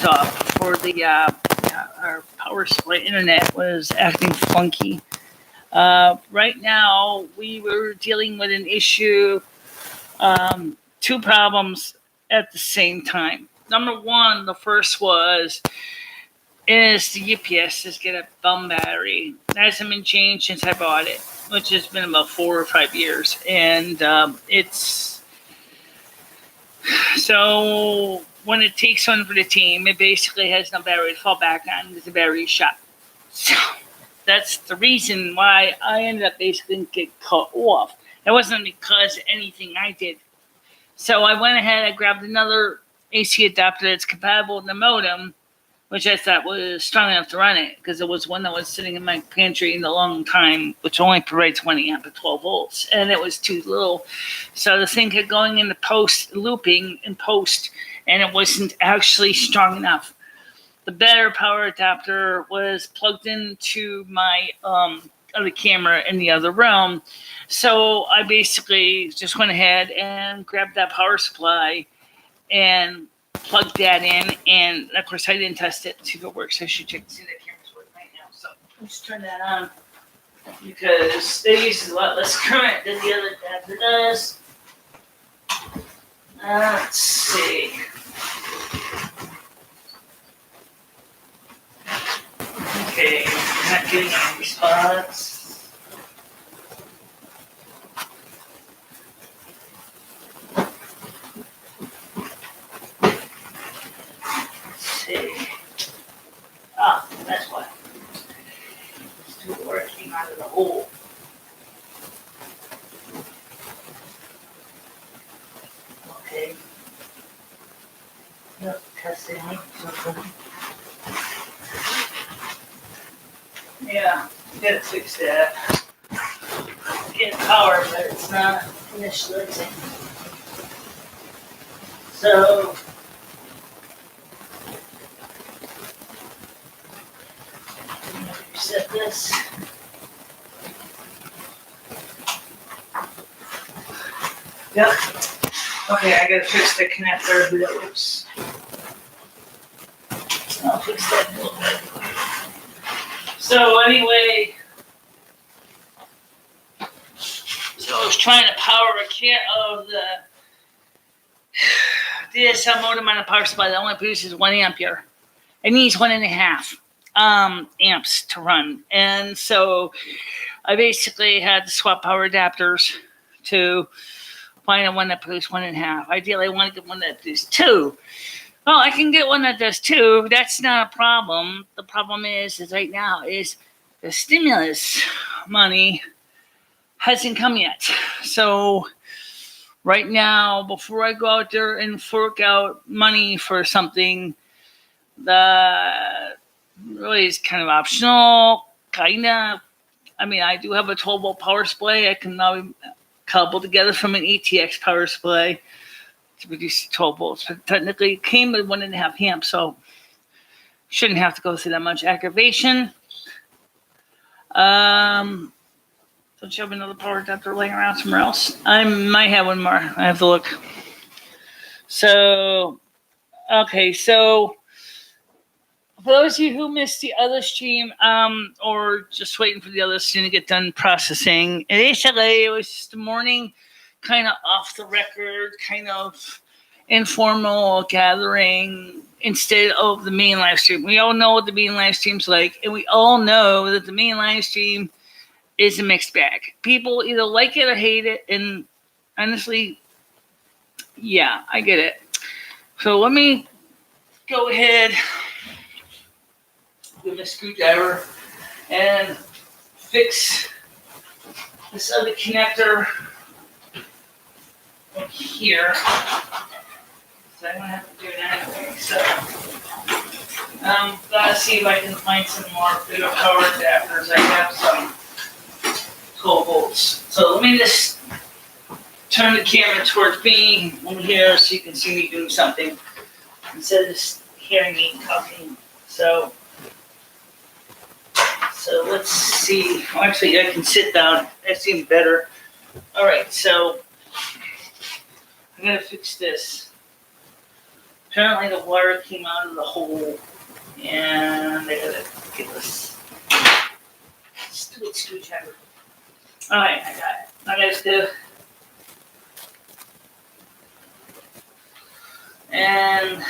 turned off for the our power supply. Internet was acting funky. Right now, we were dealing with an issue, two problems at the same time. Number one, the first is the UPS is get a bum battery. That hasn't been changed since I bought it, which has been about 4 or 5 years. And it's so when it takes one for the team, it basically has no battery to fall back on because the battery is shot. So that's the reason why I ended up basically getting cut off. It wasn't because of anything I did. So I went ahead, I grabbed another AC adapter that's compatible with the modem, which I thought was strong enough to run it because it was one that was sitting in my pantry in a long time, which only provides 20 amp at 12 volts, and it was too little. So the thing kept going into looping in post, and it wasn't actually strong enough. The better power adapter was plugged into my other camera in the other room. So I basically just went ahead and grabbed that power supply and plugged that in. And of course, I didn't test it to see if it works. I should check to see that camera's working right now. So let's turn that on because they use a lot less current than the other adapter does. Let's see. Okay, not getting any response. Let's see. Ah, that's why. It's too where it came out of the hole. Okay. Yep, testing. Yeah, gotta fix that. Get power, but it's not initializing. So, reset this. Yep. Okay, I gotta fix the connector. Oops. I'll fix that in a little bit. So anyway, so I was trying to power a kit of the DSL modem on a power supply that only produces 1 ampere. It needs 1.5 amps to run. And so I basically had to swap power adapters to find a one that produces 1.5. Ideally, I want to get one that produces 2. Well, I can get one that does 2. That's not a problem. The problem is right now is the stimulus money hasn't come yet. So right now, before I go out there and fork out money for something that really is kind of optional, kind of. I mean, I do have a 12-volt power supply. I can now cobble together from an ATX power supply to produce 12 volts, but technically it came with 1.5 amps, so shouldn't have to go through that much aggravation. Don't you have another power adapter laying around somewhere else? I might have one more. I have to look. So, okay, so for those of you who missed the other stream, or just waiting for the other stream to get done processing, initially it was just a morning kind of off the record, kind of informal gathering instead of the main live stream. We all know what the main live stream's like, and we all know that the main live stream is a mixed bag. People either like it or hate it, and honestly, yeah, I get it. So let me go ahead with a screwdriver and fix this other connector here. So I'm going to have to do that anyway. So I'm going to see if I can find some more bigger power adapters. I have some 12 volts. So let me just turn the camera towards me in here so you can see me doing something instead of just hearing me talking. So let's see. Well, actually, I can sit down. That's even better. All right, so I'm going to fix this. Apparently the wire came out of the hole, and they gotta get this stupid screwdriver. Alright, I got it. I gotta do. And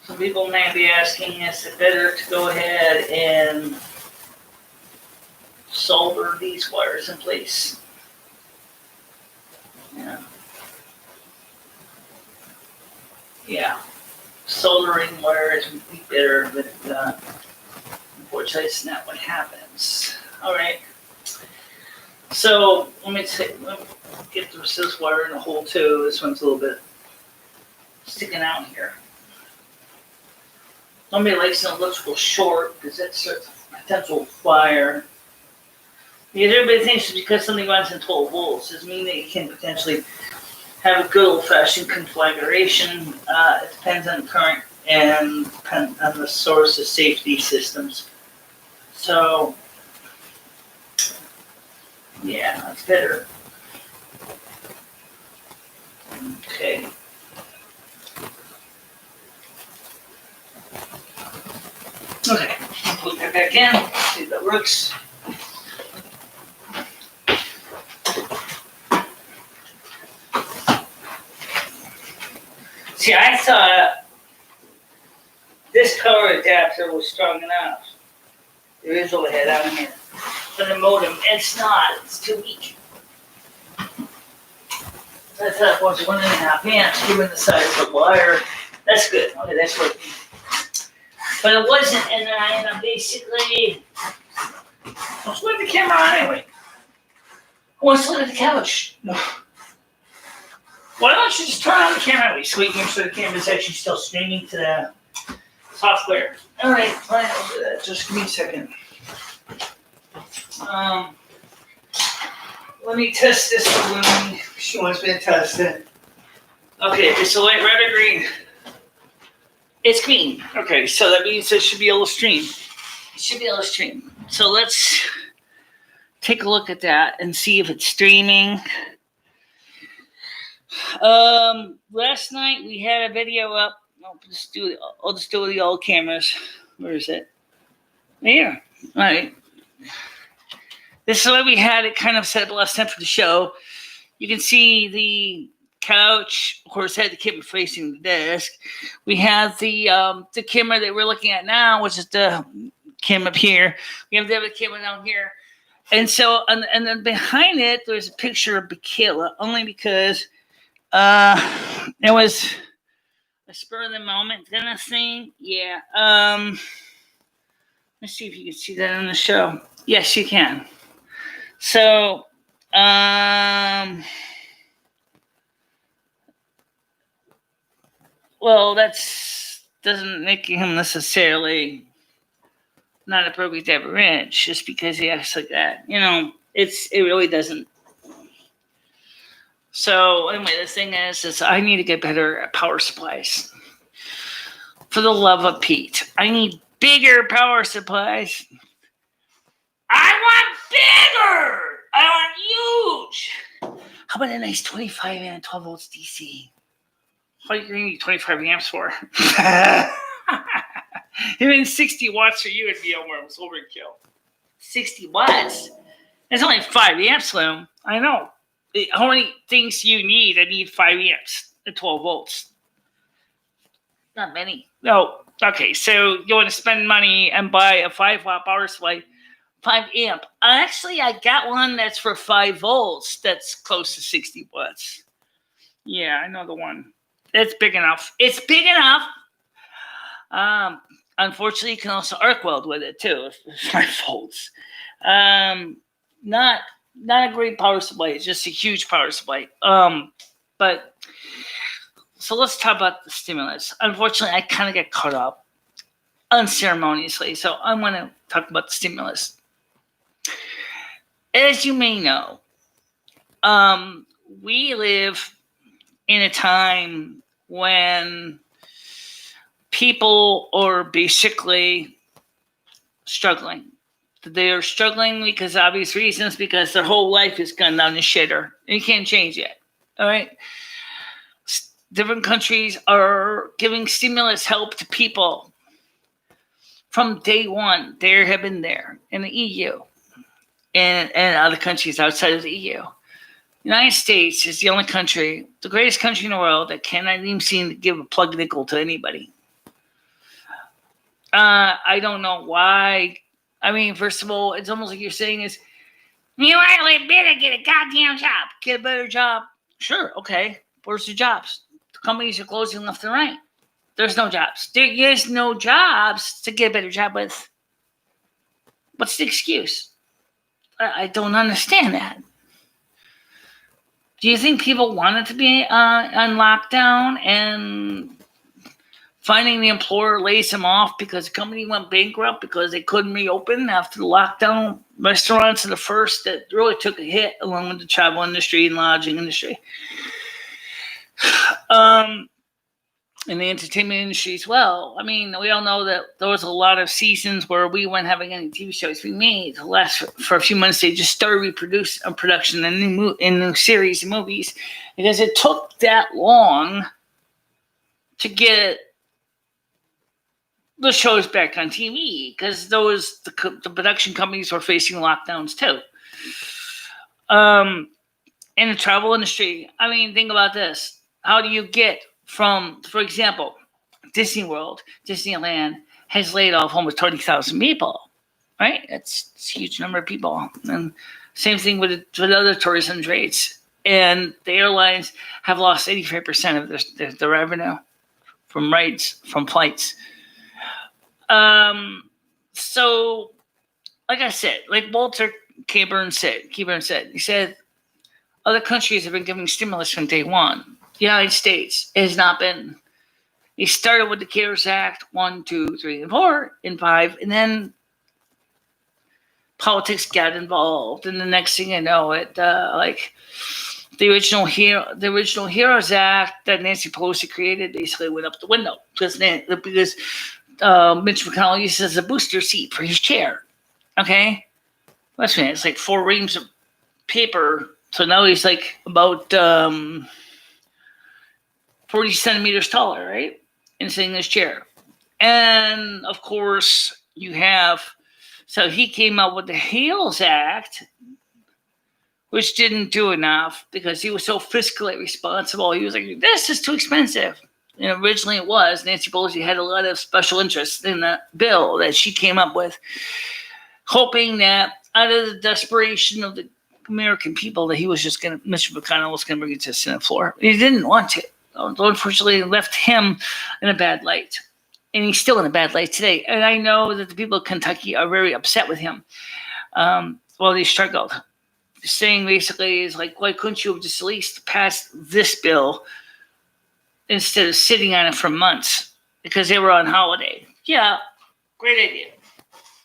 some people may be asking, is it better to go ahead and solder these wires in place? Yeah. Soldering wires would be better, but unfortunately, it's not what happens. All right. So let me get this wire in a hole too. This one's a little bit sticking out here. Nobody likes an electrical short because that starts a potential fire. Because everybody thinks because something runs in 12 volts doesn't mean that you can potentially have a good old-fashioned conflagration. It depends on the current and depends on the source of safety systems. So, yeah, that's better. Okay. Okay, put that back in, see if that works. See, I thought this power adapter was strong enough. There is overhead on here. For the modem, it's not, it's too weak. I thought it was 1.5 amps, given the size of the wire. That's good, okay, that's working. But it wasn't, and I basically, let's look at the camera on anyway. Who wants to look at the couch? No. Why don't you just turn on the camera anyway, so we can make sure the camera's actually still streaming to the software. All right, I'll do that. Just give me a second. Let me test this balloon. She wants me to test it. Okay, it's a light red or green? It's green. Okay, so that means it should be able to stream. It should be able to stream. So let's take a look at that and see if it's streaming. Last night we had a video up. I'll just do it with the old cameras. Where is it? Here. All right. This is what we had it kind of set up last time for the show. You can see the couch. Of course, had the camera facing the desk. We have the camera that we're looking at now, which is the camera up here. We have the other camera down here. And so, and then behind it, there's a picture of Michele, only because it was a spur of the moment kind of thing. Yeah. Let's see if you can see that on the show. Yes, you can. So, well, that's doesn't make him necessarily not appropriate to have a wrench just because he acts like that. You know, it really doesn't. So anyway, the thing is I need to get better power supplies. For the love of Pete, I need bigger power supplies. I want bigger. I want huge. How about a nice 25 amp 12 volts DC? What are you going to need 25 amps for? Even 60 watts for you would be almost overkill. 60 watts? That's only 5 amps, Slim. I know. How many things you need? I need 5 amps at 12 volts. Not many. No. Okay, so you want to spend money and buy a 5 watt power supply, 5 amp. Actually, I got one that's for 5 volts that's close to 60 watts. Yeah, I know the one. It's big enough. It's big enough. Unfortunately, you can also arc weld with it too, if 5 volts. Not a great power supply. It's just a huge power supply. But so let's talk about the stimulus. Unfortunately, I kind of get caught up unceremoniously, so I want to talk about the stimulus. As you may know, we live in a time when people are basically struggling. They are struggling because of obvious reasons, because their whole life has gone down the shitter. And you can't change it. All right? different countries are giving stimulus help to people from day one. They have been there in the EU and other countries outside of the EU. United States is the only country, the greatest country in the world, that cannot even seem to give a plug nickel to anybody. I don't know why. I mean, first of all, it's almost like you're saying is, you really better get a goddamn job. Get a better job. Sure, okay. Where's the jobs? The companies are closing left and right. There's no jobs. There is no jobs to get a better job with. What's the excuse? I don't understand that. Do you think people wanted to be on lockdown and finding the employer lays them off because the company went bankrupt because they couldn't reopen after the lockdown? Restaurants are the first that really took a hit, along with the travel industry and lodging industry. And the entertainment industry as well. I mean, we all know that there was a lot of seasons where we weren't having any TV shows we made. The last for a few months, they just started production and new series and movies because it took that long to get the shows back on TV because the production companies were facing lockdowns too. In the travel industry, I mean, think about this. How do you get from, for example, Disney World, Disneyland has laid off almost 20,000 people, right? That's a huge number of people. And same thing with other tourism trades. And the airlines have lost 85% of their revenue from flights. So, like I said, like Walter Keyburn said, he said, other countries have been giving stimulus from day one. The United States has not been. He started with the CARES Act 1, 2, 3, and 4, and 5, and then politics got involved. And the next thing you know, like the original HEROES Act that Nancy Pelosi created basically went up the window because Mitch McConnell used it as a booster seat for his chair. Okay, it's like 4 reams of paper. So now he's like about 40 centimeters taller, right? And sitting in his chair. And of course, so he came up with the HEROES Act, which didn't do enough because he was so fiscally responsible. He was like, this is too expensive. And originally it was. Nancy Pelosi had a lot of special interest in the bill that she came up with, hoping that out of the desperation of the American people that Mr. McConnell was going to bring it to the Senate floor. He didn't want to. Unfortunately, it left him in a bad light. And he's still in a bad light today. And I know that the people of Kentucky are very upset with him. Well, they struggled. Saying basically is like, why couldn't you have just at least passed this bill instead of sitting on it for months? Because they were on holiday. Yeah, great idea.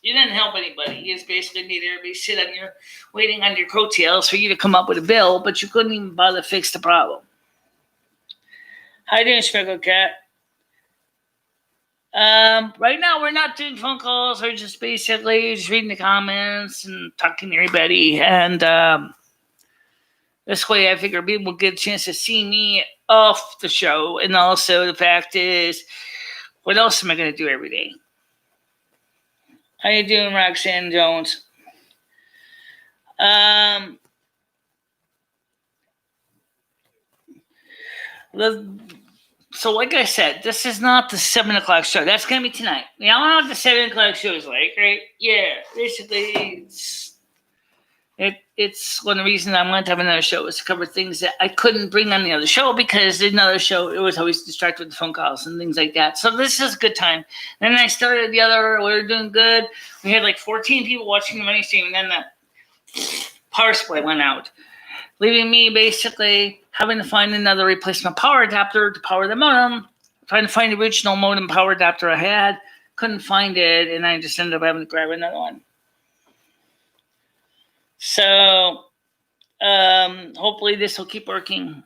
You didn't help anybody. You just basically made everybody sit waiting on your coattails for you to come up with a bill, but you couldn't even bother to fix the problem. How you doing, Speckle Cat? Right now, we're not doing phone calls. We're just basically just reading the comments and talking to everybody. And this way, I figure people will get a chance to see me off the show. And also, the fact is, what else am I going to do every day? How you doing, Roxanne Jones? So like I said, this is not the 7 o'clock show. That's going to be tonight. Y'all know what the 7 o'clock show is like, right? Yeah, basically, it's one of the reasons I wanted to have another show was to cover things that I couldn't bring on the other show because another show, it was always distracted with the phone calls and things like that. So this is a good time. Then I started we were doing good. We had like 14 people watching the money stream, and then the power supply went out, leaving me basically having to find another replacement power adapter to power the modem, trying to find the original modem power adapter I had, couldn't find it, and I just ended up having to grab another one. So hopefully this will keep working.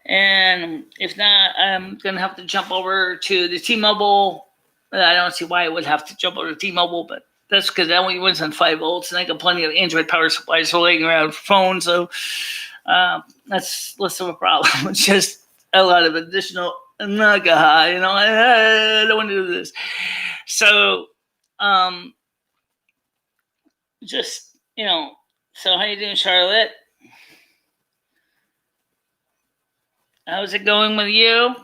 And if not, I'm going to have to jump over to the T-Mobile. I don't see why I would have to jump over to T-Mobile, but that's because that only runs on 5 volts, and I got plenty of Android power supplies rolling around for phones. So That's less of a problem. It's just a lot of additional alcohol. I don't want to do this. So, just So how you doing, Charlotte? How's it going with you?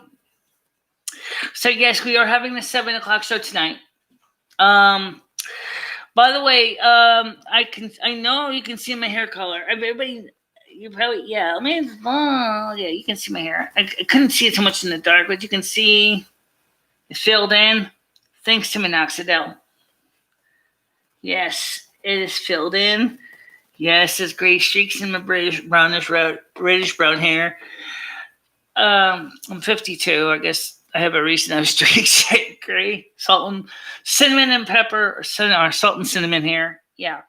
So yes, we are having the 7:00 show tonight. By the way, I know you can see my hair color. Everybody, you probably yeah. Yeah, you can see my hair. I couldn't see it so much in the dark, but you can see it's filled in, thanks to minoxidil. Yes, it is filled in. Yes, there's gray streaks in my reddish brown hair. I'm 52. I guess I have a reason I have streaks. Gray, cinnamon and pepper, or salt and cinnamon here. Yeah.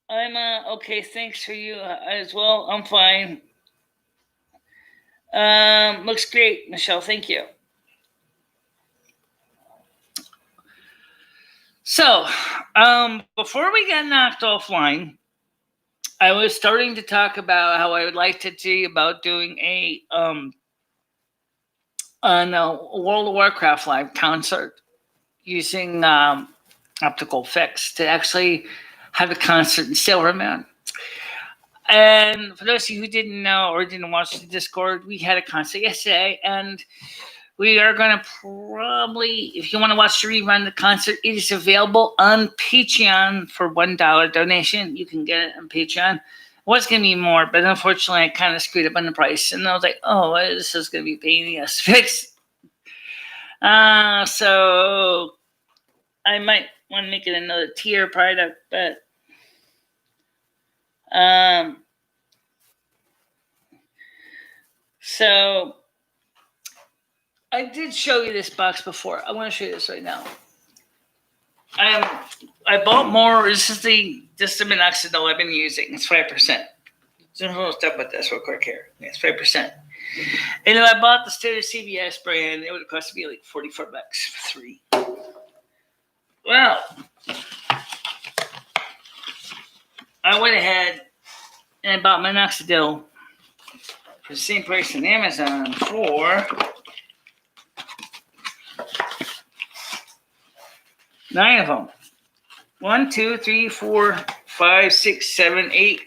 I'm okay. Thanks for you as well. I'm fine. Looks great, Michelle. Thank you. So, before we got knocked offline, I was starting to talk about how I would like to do about doing a World of Warcraft live concert using optical effects to actually have a concert in Silvermoon. And for those of you who didn't know or didn't watch the Discord, we had a concert yesterday, and we are going to probably, if you want to watch the rerun, the concert, it is available on Patreon for $1 donation. You can get it on Patreon. It was going to be more, but unfortunately, I kind of screwed up on the price. And I was like, oh, this is going to be a pain in the ass to fix. So I might want to make it another tier product, but so I did show you this box before. I want to show you this right now. I bought more. This is the minoxidil I've been using. It's 5%. So let's talk about this real quick here. It's 5%. And if I bought the standard CVS brand, it would have cost me like $44 for 3. Well, I went ahead and I bought minoxidil for the same price on Amazon for 9 of them. 1, 2, 3, 4, 5, 6, 7, 8,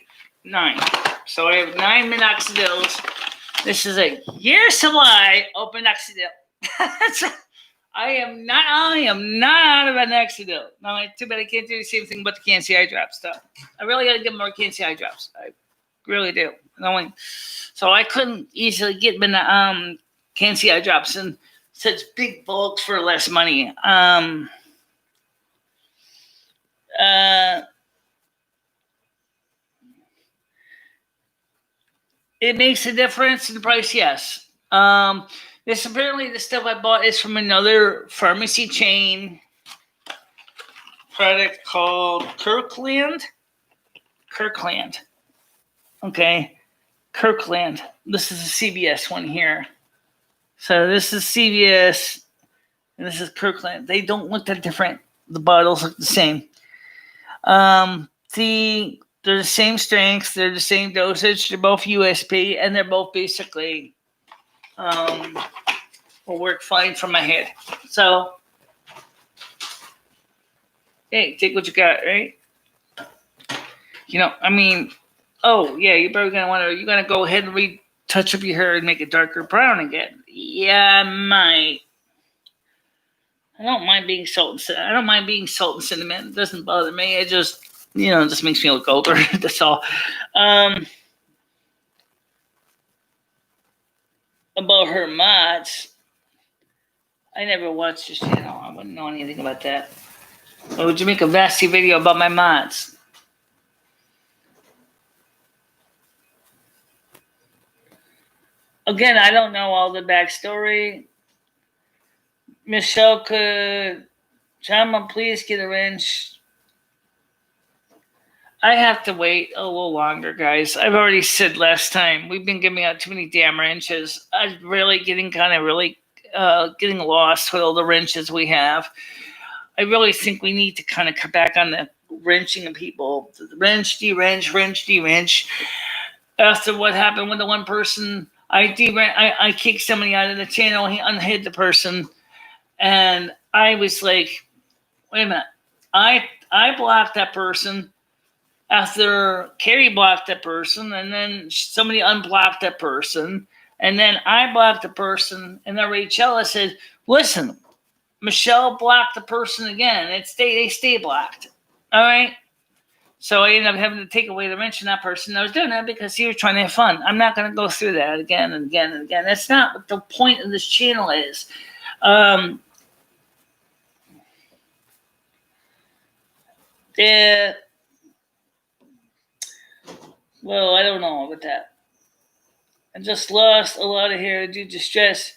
9. So I have 9 minoxidils. This is a year supply of minoxidil. I am not out of minoxidil. No, too bad I can't do the same thing but the cancer eye drops stuff. I really got to get more cancer eye drops. I really do. So I couldn't easily get cancer eye drops in such big bulks for less money. It makes a difference in the price, yes. This apparently the stuff I bought is from another pharmacy chain product called Kirkland. Okay, Kirkland. This is a CVS one here. So this is CVS, and this is Kirkland. They don't look that different. The bottles look the same. They're the same strength. They're the same dosage. They're both USP, and they're both basically will work fine for my head. So, hey, take what you got, right? Oh yeah, you're gonna go ahead and retouch up your hair and make it darker brown again. Yeah, I might. I don't mind being salt and cinnamon. It doesn't bother me. It just just makes me look older. That's all. About her mods, I never watched this channel. I wouldn't know anything about that. Or would you make a nasty video about my mods? Again, I don't know all the backstory. Michelle, could Jama please get a wrench? I have to wait a little longer, guys. I've already said last time, we've been giving out too many damn wrenches. I'm really getting getting lost with all the wrenches we have. I really think we need to kind of cut back on the wrenching of people. Wrench, de-wrench. After what happened with the one person, I kicked somebody out of the channel. He unhid the person, and I was like, wait a minute. I blocked that person after Carrie blocked that person, and then somebody unblocked that person, and then I blocked the person, and then Rachel said, listen, Michelle blocked the person again. They stay blocked. All right. So I ended up having to take away the wrench in that person. I was doing that because he was trying to have fun. I'm not going to go through that again and again and again. That's not what the point of this channel is. Well, I don't know about that. I just lost a lot of hair due to stress.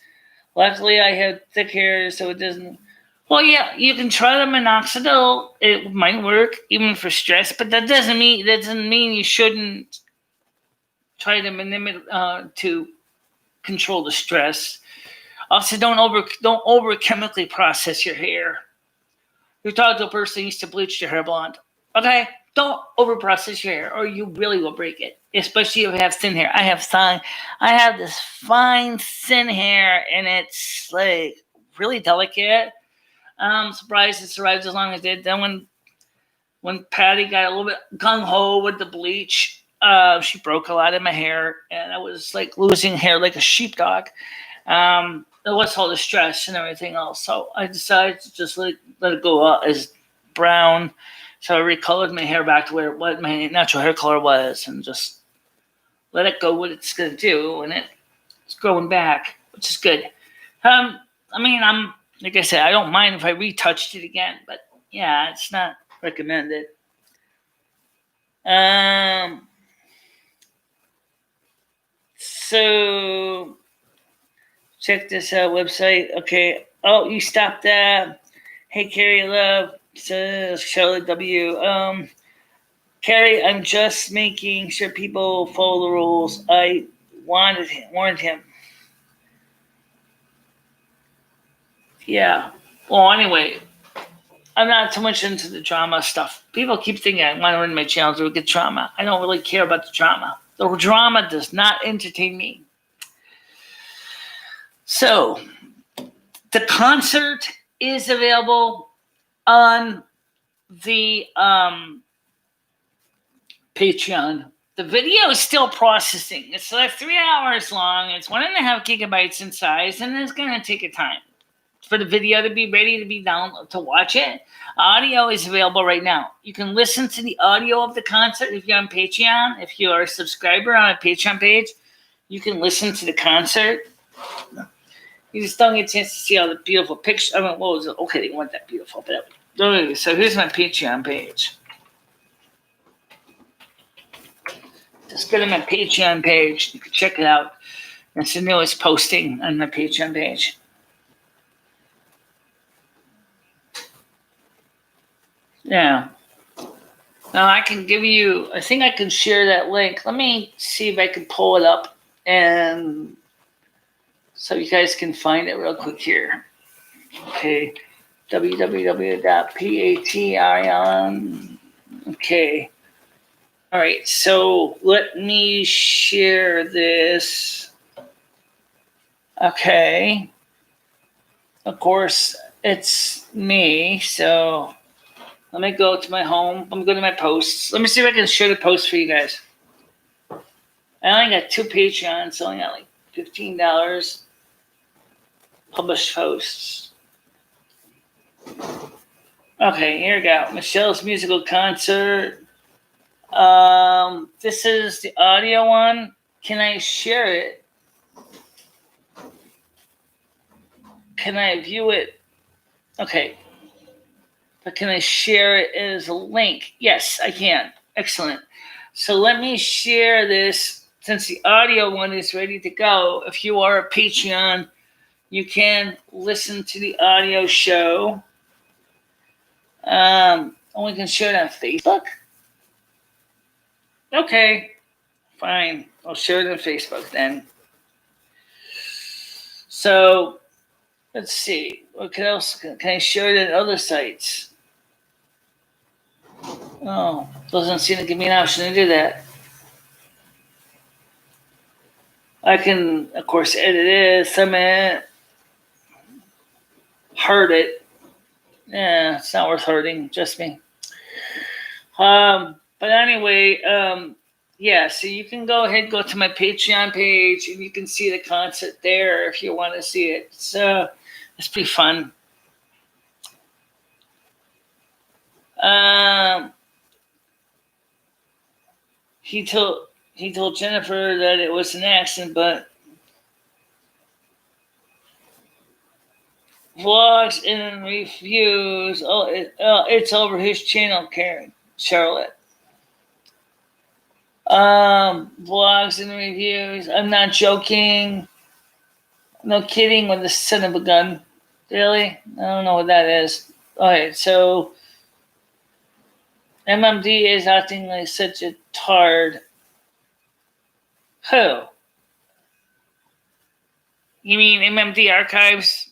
Luckily, I have thick hair, so it doesn't. Well, yeah, you can try the minoxidil. It might work even for stress, but that doesn't mean you shouldn't try to control the stress. Also, don't over chemically process your hair. You're talking to a person who used to bleach their hair blonde. Okay, don't over process your hair, or you really will break it. Especially if you have thin hair. I have this fine thin hair, and it's like really delicate. I'm surprised it survived as long as it did. Then when Patty got a little bit gung ho with the bleach, she broke a lot of my hair, and I was like losing hair like a sheepdog. It was all the stress and everything else, so I decided to just let it go as brown. So I recolored my hair back to where what my natural hair color was, and just let it go what it's gonna do, and it's growing back, which is good. I mean, I'm like I said, I don't mind if I retouched it again, but yeah, it's not recommended. So check this out website. Okay. Oh, you stopped that. Hey, Carrie Love says Charlotte W. Carrie, I'm just making sure people follow the rules. I warned him. Yeah. Well, anyway, I'm not too much into the drama stuff. People keep thinking I want to run my channel to get drama. I don't really care about the drama. The drama does not entertain me. So, the concert is available on the Patreon. The video is still processing. It's like 3 hours long. It's 1.5 gigabytes in size, and it's going to take a time for the video to be ready to be down to watch it. Audio is available right now. You can listen to the audio of the concert if you're on Patreon. If you're a subscriber on a Patreon page, you can listen to the concert. You just don't get a chance to see all the beautiful pictures. I mean, what was it? Okay, they weren't that beautiful. But okay, so here's my Patreon page. Just go to my Patreon page. You can check it out. It's the newest posting on my Patreon page. Yeah. Now I can give you, I think I can share that link. Let me see if I can pull it up and so you guys can find it real quick here. Okay. www.patreon. Okay. All right. So let me share this. Okay. Of course, it's me. So let me go to my home. I'm going to my posts. Let me see if I can share the post for you guys. I only got 2 Patreons, so I got like $15 published posts. Okay, here we go. Michelle's musical concert. This is the audio one. Can I share it? Can I view it? Okay. But can I share it as a link? Yes, I can. Excellent. So let me share this since the audio one is ready to go. If you are a Patreon, you can listen to the audio show. We can share it on Facebook. Okay, fine. I'll share it on Facebook then. So let's see. What else can I share it on other sites? Oh, doesn't seem to give me an option to do that. I can, of course, edit it, submit, hurt it. Yeah, it's not worth hurting, just me. But anyway, yeah, so you can go ahead and go to my Patreon page and you can see the concert there if you want to see it. It's pretty fun. He told Jennifer that it was an accident, but vlogs and reviews. It's over his channel, Karen Charlotte. Vlogs and reviews. I'm not joking. No kidding with the son of a gun. Really? I don't know what that is. Alright, so MMD is acting like such a tard. Who? You mean MMD Archives?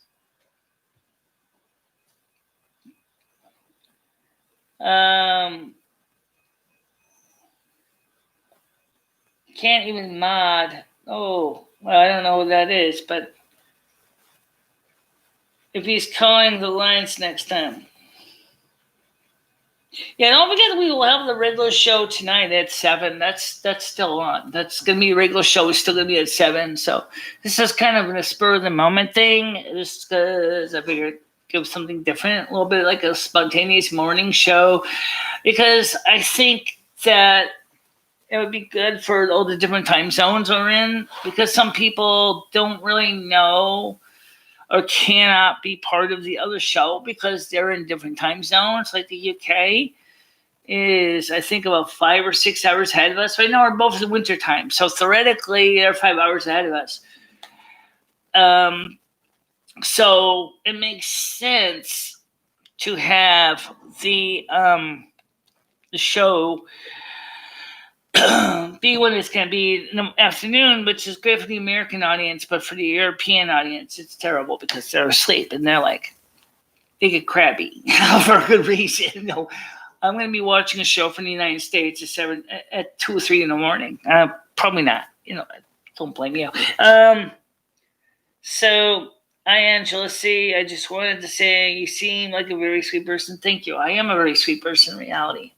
Can't even mod. Oh, well, I don't know what that is, but if he's calling the lines next time. Yeah, don't forget we will have the regular show tonight at 7. That's still on. That's gonna be a regular show. It's still gonna be at 7. So this is kind of a spur of the moment thing. Just because I figured give something different, a little bit like a spontaneous morning show, because I think that it would be good for all the different time zones we're in, because some people don't really know or cannot be part of the other show because they're in different time zones. Like the UK is, I think, about 5 or 6 hours ahead of us. Right now we're both in winter time, so theoretically they're 5 hours ahead of us. So it makes sense to have the show be when it's going to be in the afternoon, which is great for the American audience, but for the European audience, it's terrible because they're asleep and they're like, they get crabby for a good reason. No, I'm going to be watching a show from the United States at 2 or 3 in the morning. Probably not. Don't blame you. So, hi, Angela C. I just wanted to say you seem like a very sweet person. Thank you. I am a very sweet person in reality.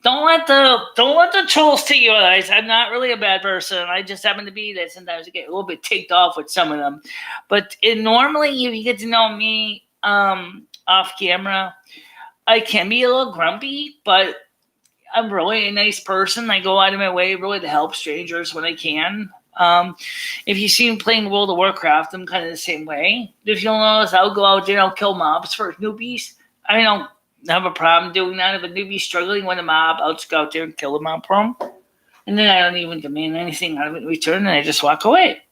Don't let the trolls take you guys. I'm not really a bad person. I just happen to be that sometimes I get a little bit ticked off with some of them. But normally, if you get to know me off camera, I can be a little grumpy, but I'm really a nice person. I go out of my way really to help strangers when I can. If you see me playing World of Warcraft, I'm kind of the same way. If you'll notice, I'll go out there and I'll kill mobs for newbies. I don't have a problem doing that. If a newbie's struggling with a mob, I'll just go out there and kill the mob for them. And then I don't even demand anything out of it in return, and I just walk away.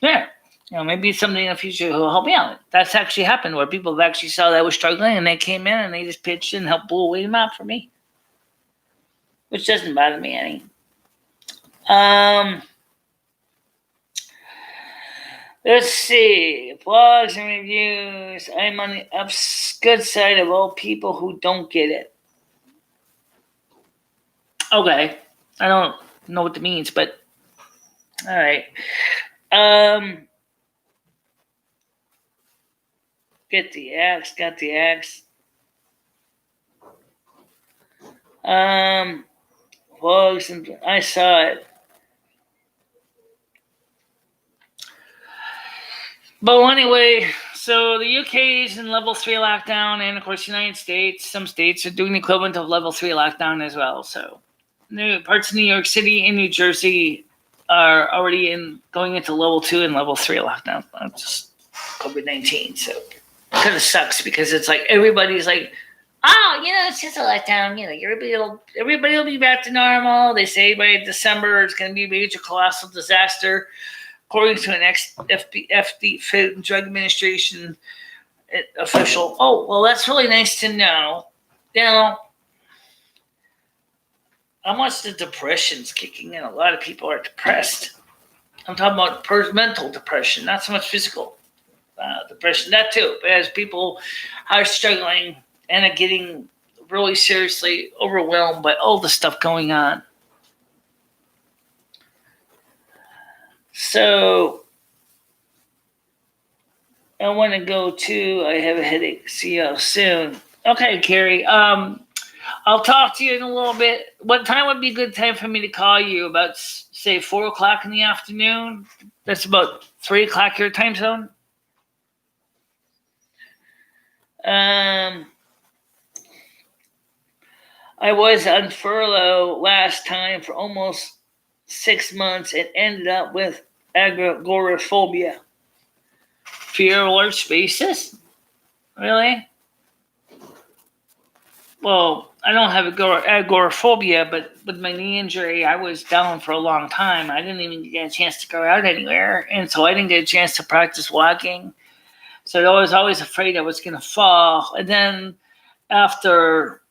Yeah. Maybe somebody in the future will help me out. That's actually happened where people have actually saw that I was struggling and they came in and they just pitched in and helped blow away the mob for me. Which doesn't bother me any. Let's see. Blogs and reviews. I'm on the good side of all people who don't get it. Okay. I don't know what that means, but all right. Get the axe. Got the axe. Blogs and I saw it. But anyway, so the UK is in level 3 lockdown, and of course, the United States, some states are doing the equivalent of level 3 lockdown as well. So, parts of New York City and New Jersey are already going into level 2 and level 3 lockdown. Just COVID-19, so it kind of sucks because it's like everybody's like, oh, it's just a letdown. Everybody will be back to normal. They say by December it's going to be a major colossal disaster. According to an ex-FD, Food and Drug Administration official. Oh, well, that's really nice to know. Now, how much the depression's kicking in. A lot of people are depressed. I'm talking about mental depression, not so much physical depression. That too, but as people are struggling and are getting really seriously overwhelmed by all the stuff going on. So I want to go to, I have a headache. See you soon. Okay, Carrie. I'll talk to you in a little bit. What time would be a good time for me to call you? About, say, 4 o'clock in the afternoon? That's about 3 o'clock your time zone? I was on furlough last time for almost 6 months and ended up with agoraphobia. Fear of large spaces? Really? Well, I don't have agoraphobia, but with my knee injury, I was down for a long time. I didn't even get a chance to go out anywhere, and so I didn't get a chance to practice walking. So I was always afraid I was going to fall. And then after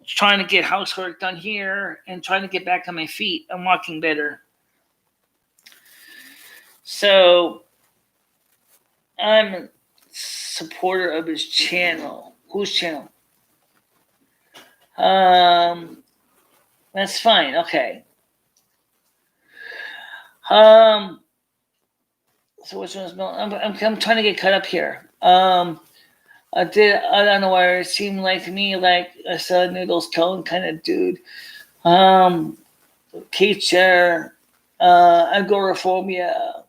trying to get housework done here and trying to get back on my feet, I'm walking better. So I'm a supporter of his channel. Whose channel? That's fine. Okay. So which one's I'm trying to get caught up here. I don't know where it seemed like to me like I saw Noodles Cohen kind of dude. Teacher, agoraphobia.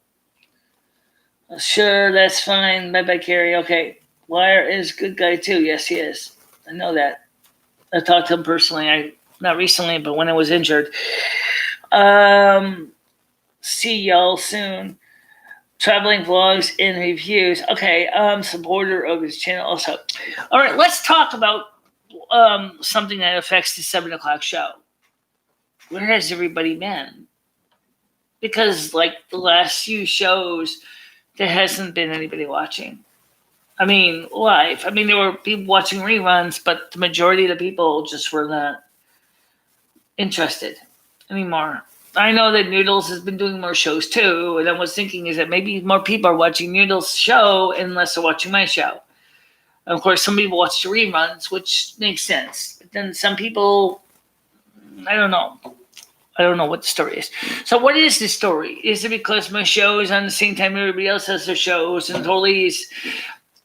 Sure, that's fine. Bye, Carrie. Okay. Wire is a good guy too. Yes, he is. I know that. I talked to him personally. Not recently, but when I was injured. See y'all soon. Traveling vlogs and reviews. Okay, supporter of his channel also. All right, let's talk about something that affects the 7 o'clock show. Where has everybody been? Because like the last few shows, there hasn't been anybody watching. I mean, live. I mean, there were people watching reruns, but the majority of the people just were not interested anymore. I know that Noodles has been doing more shows too, and I was thinking is that maybe more people are watching Noodles' show and less are watching my show. And of course, some people watch the reruns, which makes sense. But then some people, I don't know. I don't know what the story is. So what is the story? Is it because my show is on the same time everybody else has their shows and totally is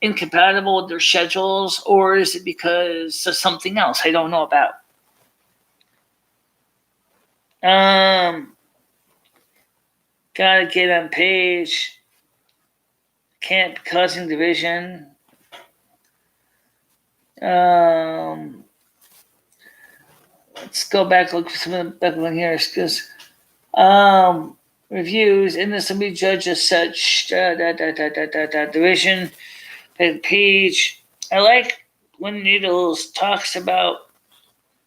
incompatible with their schedules, or is it because of something else I don't know about? Gotta get on page. Can't be causing division. Let's go back, look for some of the back one here, because reviews, and this will be judged as such. Division page. I like when Needles talks about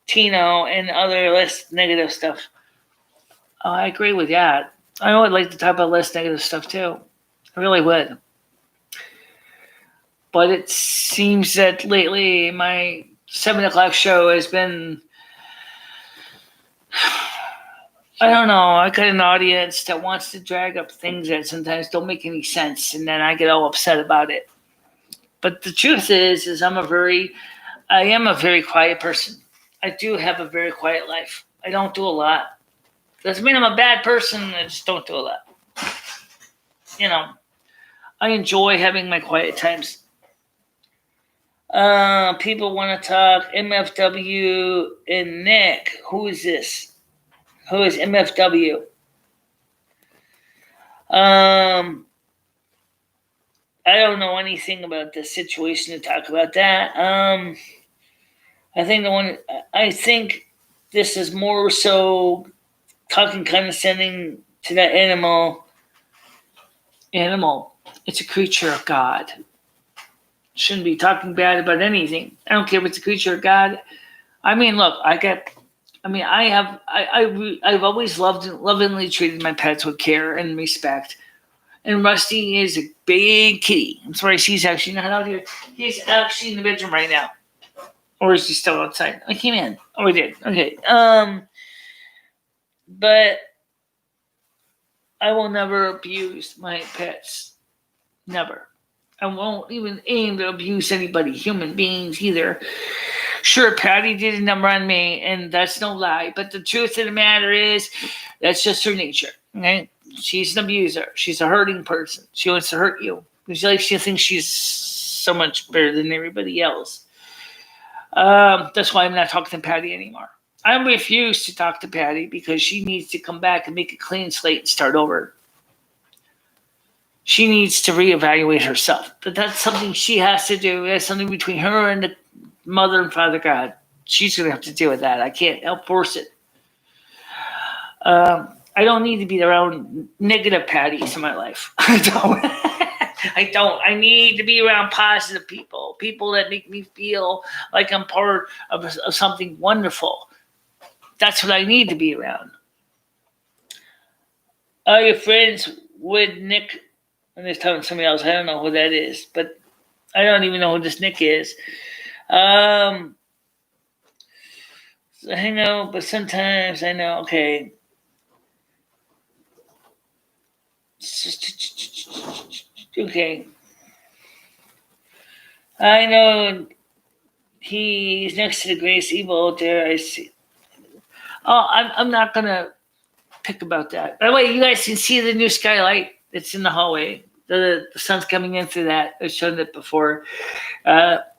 Tino and other less negative stuff. Oh, I agree with that. I would like to talk about less negative stuff too. I really would. But it seems that lately my 7 o'clock show has been, I don't know, I got an audience that wants to drag up things that sometimes don't make any sense, and then I get all upset about it. But the truth is I am a very quiet person. I do have a very quiet life. I don't do a lot. Doesn't mean I'm a bad person. I just don't do a lot. You know, I enjoy having my quiet times. People want to talk MFW and Nick. Who is this? Who is MFW? I don't know anything about the situation to talk about that. I think this is more so talking condescending to that animal. It's a creature of God. Shouldn't be talking bad about anything. I don't care if it's a creature of God. I mean, look, I've always lovingly treated my pets with care and respect. And Rusty is a big kitty. I'm sorry, he's actually not out here. He's actually in the bedroom right now. Or is he still outside? I came in. Oh, I did. Okay. But I will never abuse my pets. Never. I won't even aim to abuse anybody, human beings either. Sure, Patty did a number on me, and that's no lie. But the truth of the matter is, that's just her nature. Okay, she's an abuser. She's a hurting person. She wants to hurt you. She thinks she's so much better than everybody else. That's why I'm not talking to Patty anymore. I refuse to talk to Patty because she needs to come back and make a clean slate and start over. She needs to reevaluate herself. But that's something she has to do. That's something between her and the Mother and Father God. She's going to have to deal with that. I can't help force it. I don't need to be around negative Patties in my life. I don't. I need to be around positive people. People that make me feel like I'm part of something wonderful. That's what I need to be around. Are you friends with Nick? And this time somebody else. I don't know who that is, but I don't even know who this Nick is. So I know, but sometimes I know. Okay. Okay. I know he's next to the greatest evil out there. I see. Oh, I'm not gonna pick about that. By the way, you guys can see the new skylight. It's in the hallway. The sun's coming in through that. I've shown it before. That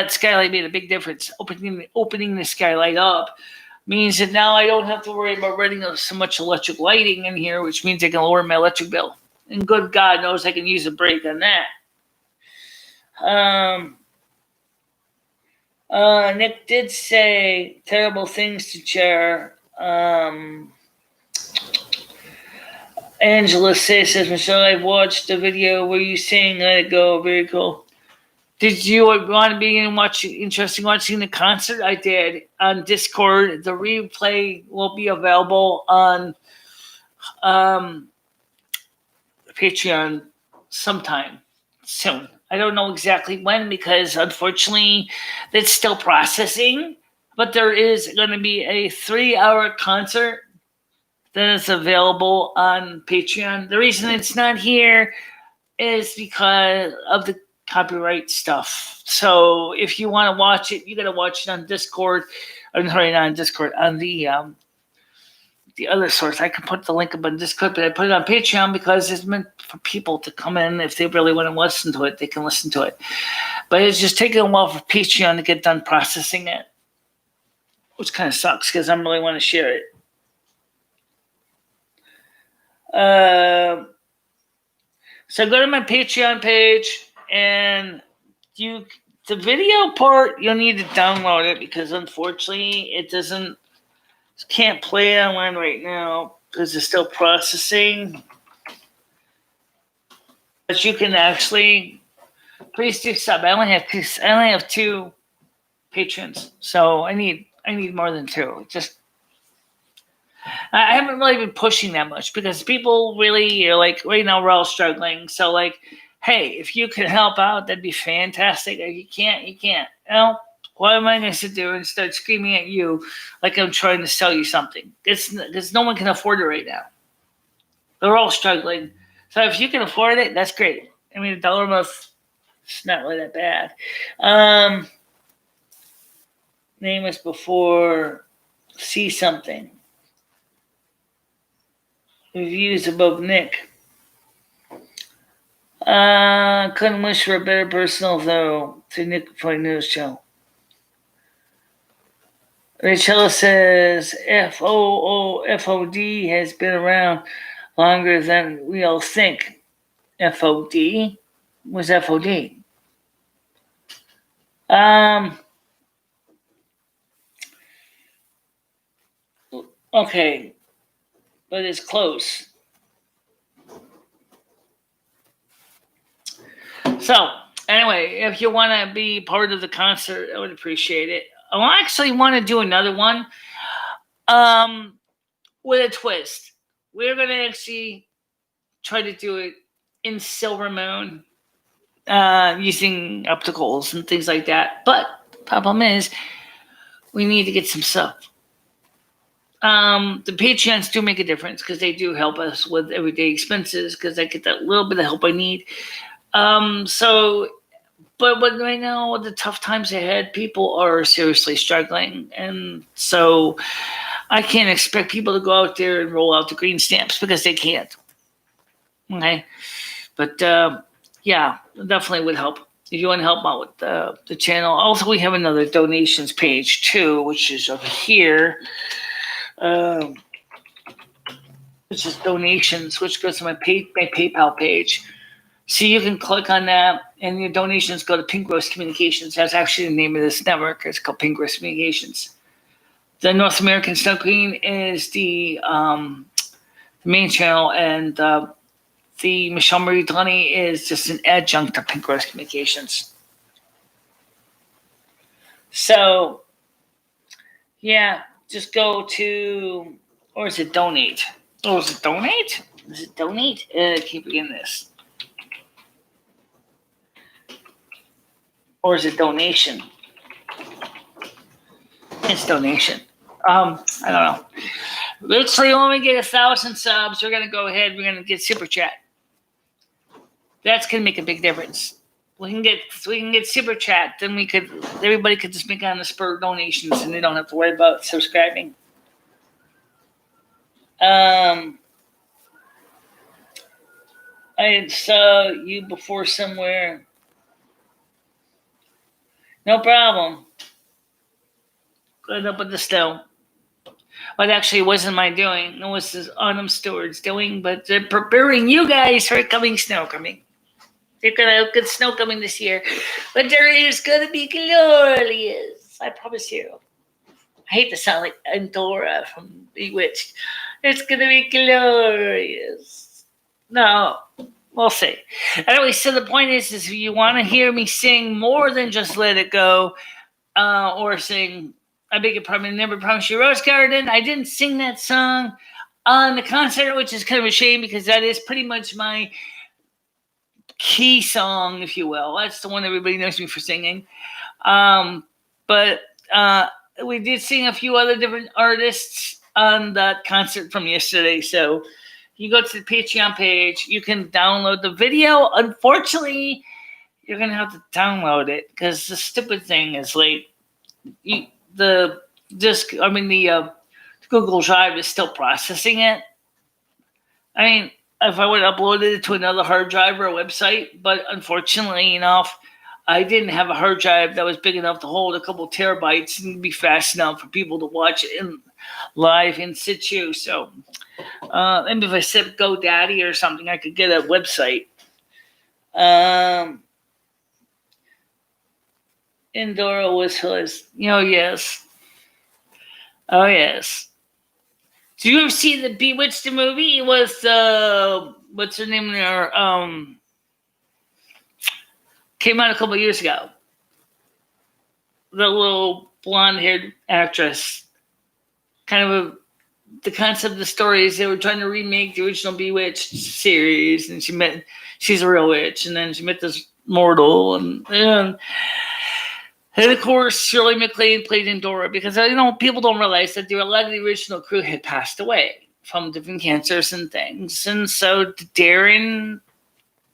skylight made a big difference. Opening the skylight up means that now I don't have to worry about running so much electric lighting in here, which means I can lower my electric bill. And good God knows I can use a break on that. Nick did say terrible things to Chair. Angela says, Michelle, I watched the video where you saying Let It Go. Very cool. Did you want to be interested in watching the concert? I did on Discord. The replay will be available on Patreon sometime soon. I don't know exactly when because unfortunately it's still processing. But there is going to be a 3-hour concert that is available on Patreon. The reason it's not here is because of the copyright stuff. So if you want to watch it, you got to watch it on Discord. I'm sorry, not on Discord, on the other source. I can put the link up on Discord, but I put it on Patreon because it's meant for people to come in. If they really want to listen to it, they can listen to it. But it's just taking a while for Patreon to get done processing it, which kind of sucks because I really want to share it. So go to my Patreon page and the video part, you'll need to download it because unfortunately it can't play online right now because it's still processing. But you can actually, please do sub. I only have two patrons, so I need more than two. I haven't really been pushing that much because people really are like, right now we're all struggling. So like, hey, if you can help out, that'd be fantastic. If you can't, you can't. What am I going to do and start screaming at you like I'm trying to sell you something? Because no one can afford it right now. They're all struggling. So if you can afford it, that's great. I mean, $1 a month, it's not really that bad. Name us before, see something. Reviews above Nick. Couldn't wish for a better person, though, to Nick for a news show. Michelle says FOD has been around longer than we all think. FOD? What's FOD? Okay, but it's close. So, anyway, if you want to be part of the concert, I would appreciate it. I actually want to do another one with a twist. We're going to actually try to do it in Silvermoon using opticals and things like that. But the problem is we need to get some stuff. The Patreons do make a difference because they do help us with everyday expenses because I get that little bit of help I need. So But right now, with the tough times ahead, people are seriously struggling. And so I can't expect people to go out there and roll out the green stamps because they can't. Okay? But yeah, definitely would help. If you want to help out with the channel. Also, we have another donations page too, which is over here. Which is donations, which goes to my PayPal page. So you can click on that, and your donations go to Pink Rose Communications. That's actually the name of this network. It's called Pink Rose Communications. The North American Snow Queen is the main channel, and the MicheleMarieDalene is just an adjunct to Pink Rose Communications. So, yeah, just go to, or is it donate? Oh, is it donate? Is it donate? I keep forgetting this. Or is it donation? It's donation. I don't know. Literally, when we get 1,000 subs, we're gonna go ahead. We're gonna get super chat. That's gonna make a big difference. We can get super chat. Then everybody could just make on the spur donations, and they don't have to worry about subscribing. I saw you before somewhere. No problem. Good up with the snow. Well, actually, it wasn't my doing. It was the autumn steward's doing, but they're preparing you guys for coming snow coming. They're going to have good snow coming this year. But there is going to be glorious. I promise you. I hate to sound like Endora from Bewitched. It's going to be glorious. No, we'll see. Anyway, so the point is if you want to hear me sing more than just Let It Go, or sing I Beg Your Pardon, Never Promise You Rose Garden, I didn't sing that song on the concert, which is kind of a shame because that is pretty much my key song, if you will. That's the one everybody knows me for singing. But we did sing a few other different artists on that concert from yesterday. So you go to the Patreon page, you can download the video. Unfortunately, you're going to have to download it because the stupid thing is late. The Google Drive is still processing it. I mean, if I would have uploaded it to another hard drive or a website, but unfortunately enough, I didn't have a hard drive that was big enough to hold a couple terabytes and be fast enough for people to watch it live in situ. So, maybe if I said GoDaddy or something, I could get a website. Indora was his. Yes. Oh, yes. Did you ever see the Bewitched movie? It was, what's her name there? Came out a couple of years ago. The little blonde-haired actress. Kind of the concept of the story is they were trying to remake the original Bewitched series, and she's a real witch, and then she met this mortal, and of course, Shirley MacLaine played Endora because people don't realize that a lot of the original crew had passed away from different cancers and things. And so Darren,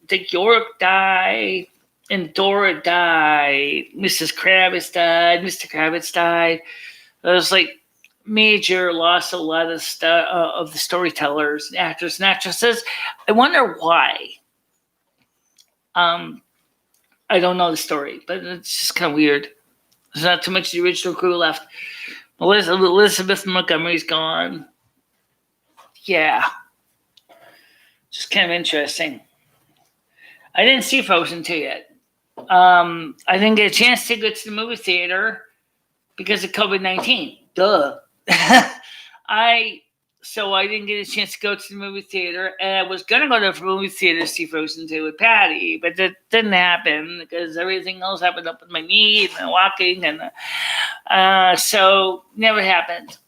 Dick York died, Endora died, Mrs. Kravitz died, Mr. Kravitz died. It was like major loss of a lot of of the storytellers, actors and actresses. I wonder why. I don't know the story, but it's just kind of weird. There's not too much of the original crew left. Elizabeth Montgomery's gone. Yeah. Just kind of interesting. I didn't see Frozen 2 yet. I didn't get a chance to go to the movie theater because of COVID-19. Duh. So I didn't get a chance to go to the movie theater, and I was going to go to the movie theater to see Frozen 2 with Patty, but that didn't happen because everything else happened up with my knee and walking, and so never happened.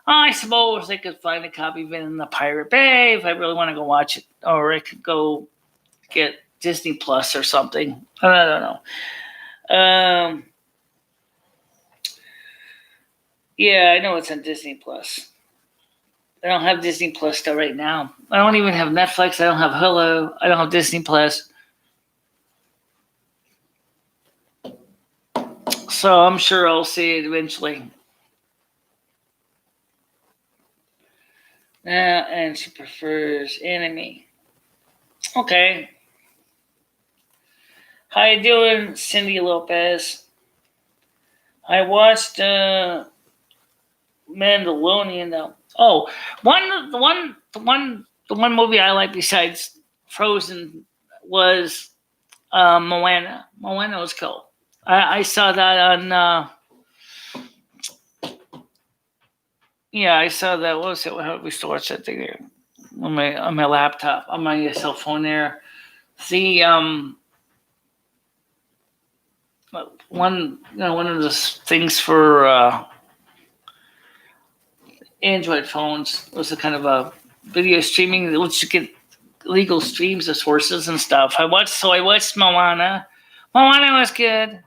I suppose I could find a copy of it in the Pirate Bay if I really want to go watch it, or I could go get Disney Plus or something. I don't know. Yeah, I know it's on Disney Plus. I don't have Disney Plus still right now. I don't even have Netflix. I don't have Hulu. I don't have Disney Plus. So I'm sure I'll see it eventually. And she prefers anime. Okay. How you doing, Cindy Lopez? I watched Mandalorian though. Oh, the one movie I like besides Frozen was Moana. Moana was cool. I saw that on. I saw that. What was it? How did we still watch that thing there? On my laptop, on my cell phone there. The one of the things for Android phones was a kind of a video streaming that lets you get legal streams of sources and stuff. I watched Moana. Moana was good.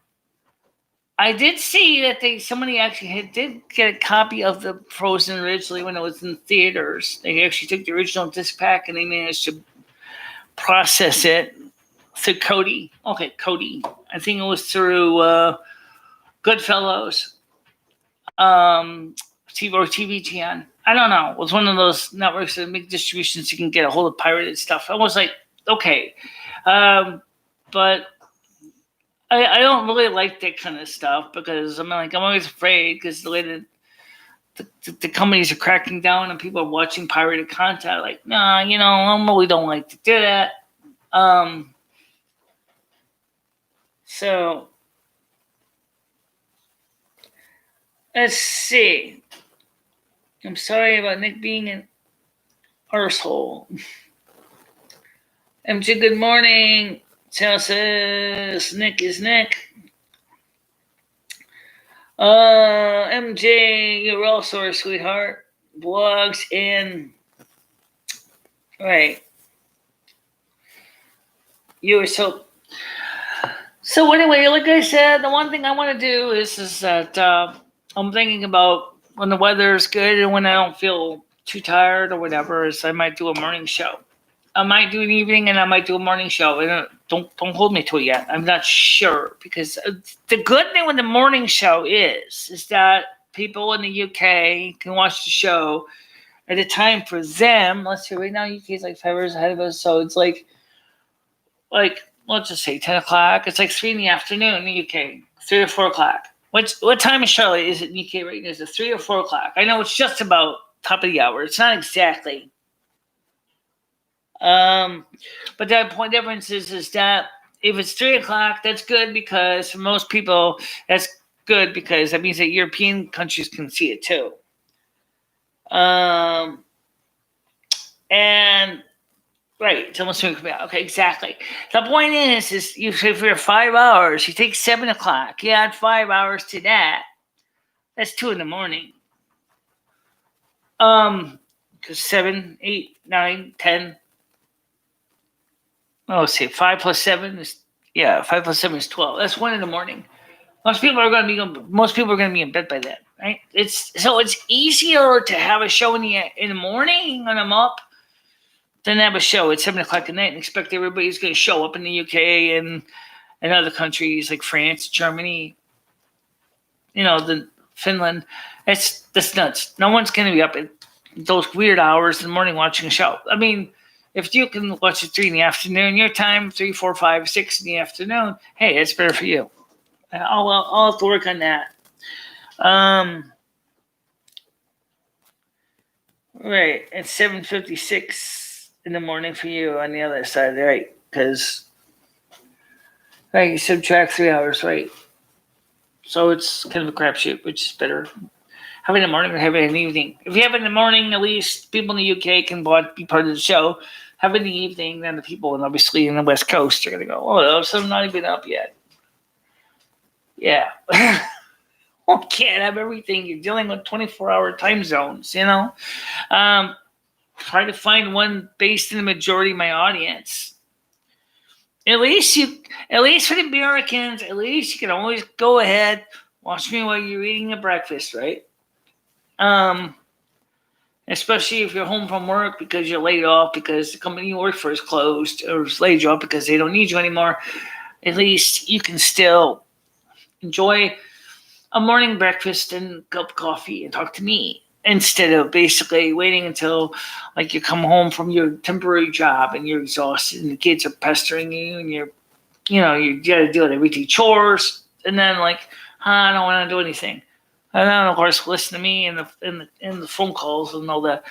I did see that somebody actually did get a copy of the Frozen originally when it was in theaters. They actually took the original disc pack and they managed to process it through Cody. Okay, Cody. I think it was through Goodfellas, TVGN. I don't know. It was one of those networks that make distributions you can get a hold of pirated stuff. I was like, okay. But I don't really like that kind of stuff because I'm always afraid because the way the companies are cracking down and people are watching pirated content. Like, nah, I really don't like to do that. So let's see. I'm sorry about Nick being an arsehole. MJ, good morning. Sal says Nick is Nick. MJ, you're also our sweetheart. Blogs and right. You were so anyway, like I said, the one thing I want to do is that I'm thinking about when the weather is good and when I don't feel too tired or whatever, is I might do a morning show. I might do an evening and I might do a morning show. And don't hold me to it yet. I'm not sure because the good thing with the morning show is that people in the UK can watch the show at a time for them. Let's see, right now UK is like 5 hours ahead of us, so it's like let's just say 10 o'clock. It's like 3 in the afternoon in the UK, 3 or 4 o'clock. What time in Charlotte is it in the UK right now? Is it 3 or 4 o'clock? I know it's just about top of the hour. It's not exactly. But the point difference is that if it's 3 o'clock, that's good because for most people, that's good because that means that European countries can see it too. And right, it's almost 3 o'clock. Okay, exactly. The point is if you're 5 hours, you take 7 o'clock, you add 5 hours to that. That's 2 in the morning. Because 7, 8, 9, 10. Let's see, 5 plus 7 is 12. That's 1 in the morning. Most people are going to be in bed by then, right? It's easier to have a show in the morning when I'm up than have a show at 7 o'clock at night and expect everybody's going to show up in the UK and other countries like France, Germany, Finland. That's nuts. No one's going to be up at those weird hours in the morning watching a show. I mean, if you can watch it 3 in the afternoon, your time 3, 4, 5, 6 in the afternoon. Hey, it's better for you. I'll have to work on that. Right, it's 7:56 in the morning for you on the other side, right? Because you subtract 3 hours, right? So it's kind of a crapshoot, which is better. Have it in the morning or have it in the evening. If you have it in the morning, at least people in the UK can be part of the show. Have it in the evening, then the people, and obviously in the West Coast, are going to go, oh, so I'm not even up yet. Yeah. Can't have everything. You're dealing with 24-hour time zones, Try to find one based in the majority of my audience. At least for the Americans, at least you can always go ahead, watch me while you're eating your breakfast, right? Especially if you're home from work because you're laid off because the company you work for is closed or has laid you off because they don't need you anymore. At least you can still enjoy a morning breakfast and a cup of coffee and talk to me instead of basically waiting until like you come home from your temporary job and you're exhausted and the kids are pestering you and you gotta do everything chores and then like I don't want to do anything. And then of course listen to me in the phone calls and all the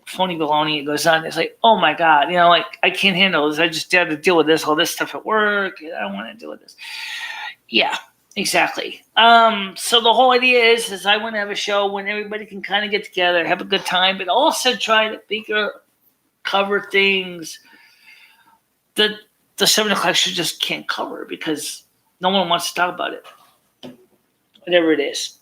phony baloney that goes on. It's like, oh my God, like I can't handle this. I just had to deal with all this stuff at work. I don't want to deal with this. Yeah, exactly. So the whole idea is I want to have a show when everybody can kind of get together, have a good time, but also try to cover things that the 7 o'clock show just can't cover because no one wants to talk about it. Whatever it is.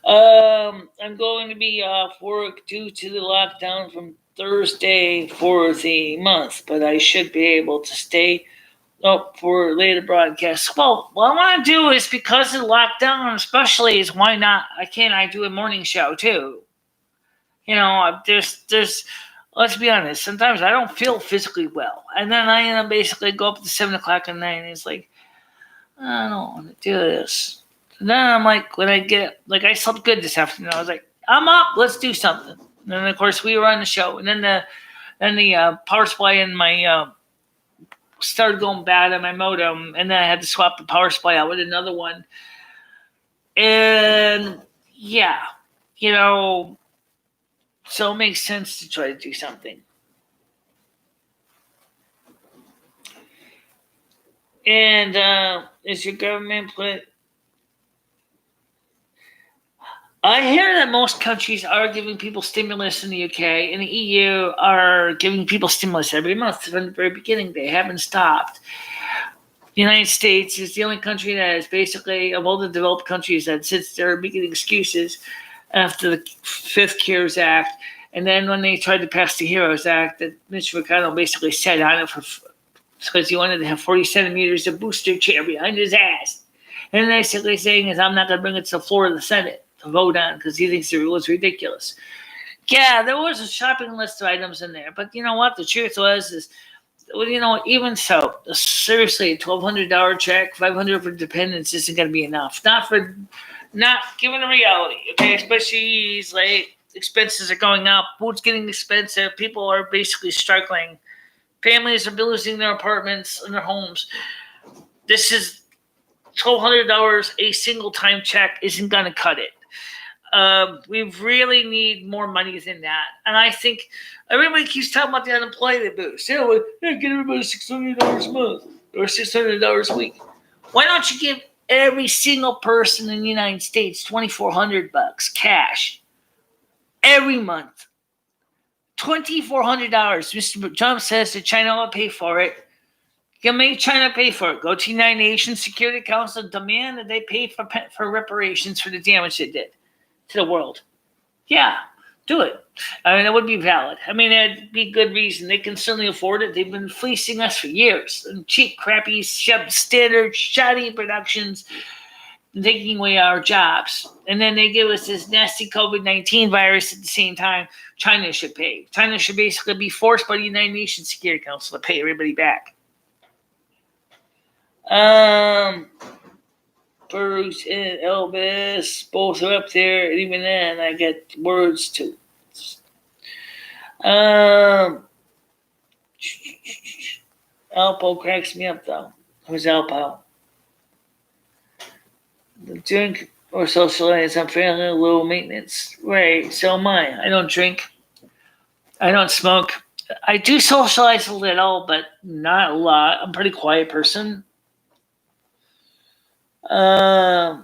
I'm going to be off work due to the lockdown from Thursday for the month, but I should be able to stay up for later broadcasts. Well, what I want to do is because of the lockdown, especially, is why not? Can't I do a morning show too? There's. Let's be honest. Sometimes I don't feel physically well, and then I basically go up to 7 o'clock at night, and it's like I don't want to do this. And then I'm like, when I get I slept good this afternoon. I was like, I'm up. Let's do something. And then of course we were on the show, and then the power supply in my started going bad on my modem, and then I had to swap the power supply out with another one. And yeah, so it makes sense to try to do something. And is your government I hear that most countries are giving people stimulus in the UK, and the EU are giving people stimulus every month from the very beginning. They haven't stopped. The United States is the only country that is basically, of all the developed countries, that sits there making excuses after the Fifth CARES Act. And then when they tried to pass the HEROES Act, that Mitch McConnell basically sat on it because he wanted to have 40 centimeters of booster chair behind his ass. And basically saying is, I'm not going to bring it to the floor of the Senate to vote on because he thinks it was ridiculous. Yeah, there was a shopping list of items in there, but you know what? The truth is even so, seriously, a $1,200 check, $500 for dependents isn't going to be enough. Not given the reality, okay? Especially expenses are going up, food's getting expensive, people are basically struggling, families are losing their apartments and their homes. This is $1,200 a single time check isn't going to cut it. We really need more money than that. And I think everybody keeps talking about the unemployment boost. Get everybody $600 a month or $600 a week. Why don't you give every single person in the United States $2,400 cash every month? $2,400. Mr. Trump says that China will pay for it. You can make China pay for it. Go to the United Nations Security Council and demand that they pay for reparations for the damage they did to the world. Yeah, do it. That would be valid. That'd be good reason. They can certainly afford it. They've been fleecing us for years. And cheap, crappy, substandard, shoddy productions, taking away our jobs. And then they give us this nasty COVID-19 virus at the same time. China should pay. China should basically be forced by the United Nations Security Council to pay everybody back. Bruce and Elvis both are up there, and even then I get words too. Alpo cracks me up though. Who's Alpo? The drink or socialize, I'm fairly low maintenance. Right, so am I. I don't drink. I don't smoke. I do socialize a little, but not a lot. I'm a pretty quiet person. The